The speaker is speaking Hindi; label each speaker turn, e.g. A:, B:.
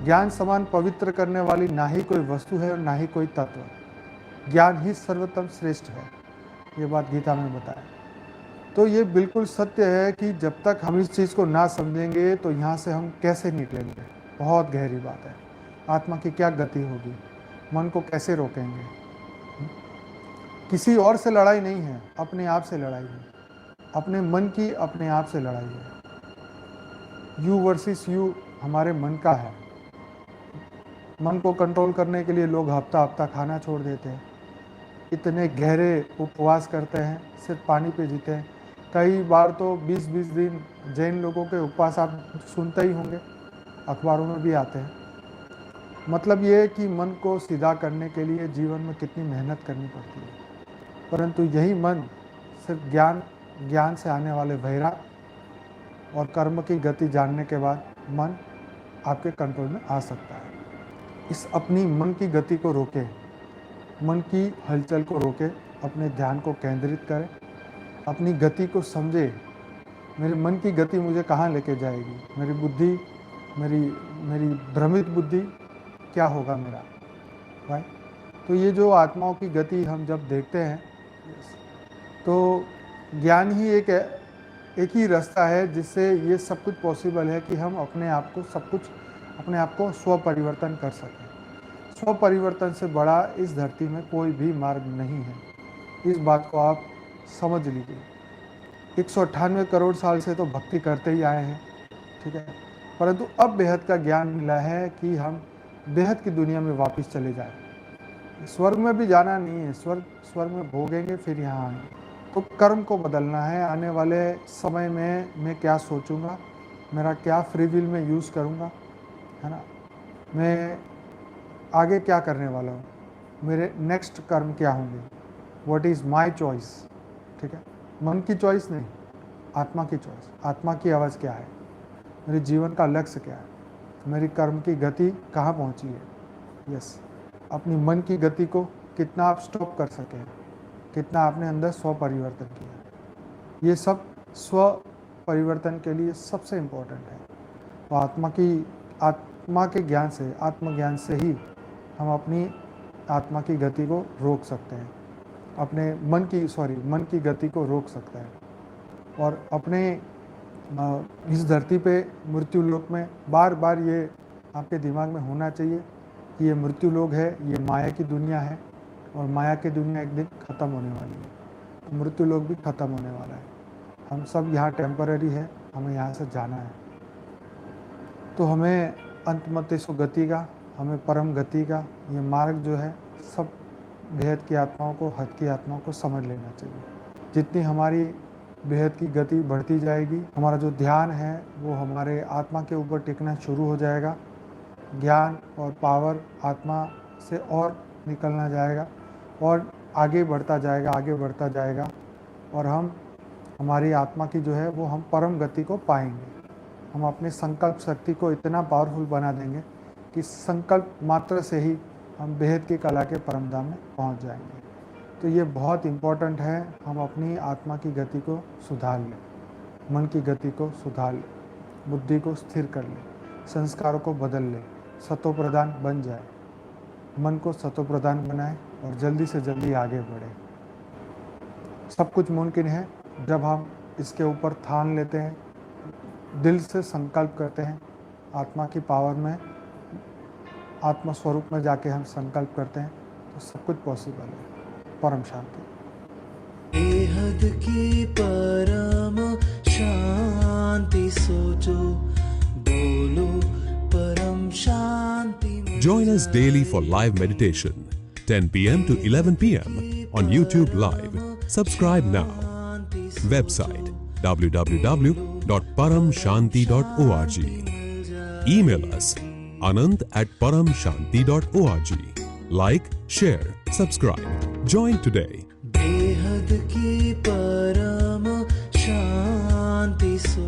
A: ज्ञान समान पवित्र करने वाली ना ही कोई वस्तु है और ना ही कोई तत्व। ज्ञान ही सर्वोत्तम श्रेष्ठ है, ये बात गीता में बताया। तो ये बिल्कुल सत्य है कि जब तक हम इस चीज़ को ना समझेंगे तो यहाँ से हम कैसे निकलेंगे। बहुत गहरी बात है। आत्मा की क्या गति होगी, मन को कैसे रोकेंगे। किसी और से लड़ाई नहीं है, अपने आप से लड़ाई है, अपने मन की अपने आप से लड़ाई है। यू वर्सेस यू हमारे मन का है। मन को कंट्रोल करने के लिए लोग हफ्ता हफ्ता खाना छोड़ देते हैं, इतने गहरे उपवास करते हैं, सिर्फ पानी पे जीते हैं। कई बार तो 20-20 दिन जैन लोगों के उपवास आप सुनते ही होंगे, अखबारों में भी आते हैं। मतलब ये है कि मन को सीधा करने के लिए जीवन में कितनी मेहनत करनी पड़ती है। परंतु यही मन सिर्फ ज्ञान से आने वाले वैराग और कर्म की गति जानने के बाद मन आपके कंट्रोल में आ सकता है। इस अपनी मन की गति को रोके, मन की हलचल को रोके, अपने ध्यान को केंद्रित करें, अपनी गति को समझे। मेरे मन की गति मुझे कहाँ लेके जाएगी, मेरी बुद्धि, मेरी भ्रमित बुद्धि क्या होगा मेरा, राइट। तो ये जो आत्माओं की गति हम जब देखते हैं, तो ज्ञान ही एक ही रास्ता है जिससे ये सब कुछ पॉसिबल है कि हम अपने आप को स्व परिवर्तन कर सकें। स्व परिवर्तन से बड़ा इस धरती में कोई भी मार्ग नहीं है। इस बात को आप समझ लीजिए। 198 करोड़ साल से तो भक्ति करते ही आए हैं, ठीक है, परंतु अब बेहद का ज्ञान मिला है कि हम बेहद की दुनिया में वापस चले जाएं। स्वर्ग में भी जाना नहीं है, स्वर्ग में भोगेंगे फिर यहाँ आएंगे। तो कर्म को बदलना है। आने वाले समय में मैं क्या सोचूंगा, मेरा क्या फ्री विल में यूज़ करूँगा, है ना, मैं आगे क्या करने वाला हूँ, मेरे नेक्स्ट कर्म क्या होंगे, व्हाट इज़ माय चॉइस, ठीक है। मन की चॉइस नहीं, आत्मा की चॉइस। आत्मा की आवाज़ क्या है, मेरे जीवन का लक्ष्य क्या है, मेरी कर्म की गति कहाँ पहुँची है। यस, अपनी मन की गति को कितना आप स्टॉप कर सकें, कितना आपने अंदर स्व परिवर्तन किया, ये सब स्व परिवर्तन के लिए सबसे इम्पोर्टेंट है। तो आत्मा के ज्ञान से, आत्मज्ञान से ही हम अपनी आत्मा की गति को रोक सकते हैं, अपने मन की गति को रोक सकते हैं। और अपने इस धरती पे मृत्यु लोक में बार बार ये आपके दिमाग में होना चाहिए कि ये मृत्यु लोक है, ये माया की दुनिया है, और माया की दुनिया एक दिन ख़त्म होने वाली है। तो मृत्यु लोक भी ख़त्म होने वाला है। हम सब यहाँ टेम्पररी है, हमें यहाँ से जाना है। तो हमें अंतमतेसु गति का, हमें परम गति का ये मार्ग जो है, सब बेहद की आत्माओं को, हद की आत्माओं को समझ लेना चाहिए। जितनी हमारी बेहद की गति बढ़ती जाएगी, हमारा जो ध्यान है वो हमारे आत्मा के ऊपर टिकना शुरू हो जाएगा। ज्ञान और पावर आत्मा से और निकलना जाएगा और आगे बढ़ता जाएगा, और हमारी आत्मा की जो है वो हम परम गति को पाएंगे। हम अपने संकल्प शक्ति को इतना पावरफुल बना देंगे कि संकल्प मात्र से ही हम बेहद की कला के परम धाम में पहुंच जाएंगे। तो ये बहुत इम्पोर्टेंट है, हम अपनी आत्मा की गति को सुधार लें, मन की गति को सुधार लें, बुद्धि को स्थिर कर लें, संस्कारों को बदल लें, सतो प्रधान बन जाए, मन को सतो प्रधान बनाए और जल्दी से जल्दी आगे बढ़े। सब कुछ मुमकिन है जब हम इसके ऊपर ठान लेते हैं, दिल से संकल्प करते हैं, आत्मा की पावर में, आत्मा स्वरूप में जाके हम संकल्प करते हैं, तो सब कुछ पॉसिबल है। परम शांति।
B: बेहद की परम शांति सोचो, बोलो परम शांति।
C: Join us daily for live meditation, 10 p.m. to 11 p.m. on YouTube Live. Subscribe now. Website www.paramshanti.org. Email us anant@paramshanti.org. Like, share, subscribe. Join today.
B: बेहद की परम शांति सो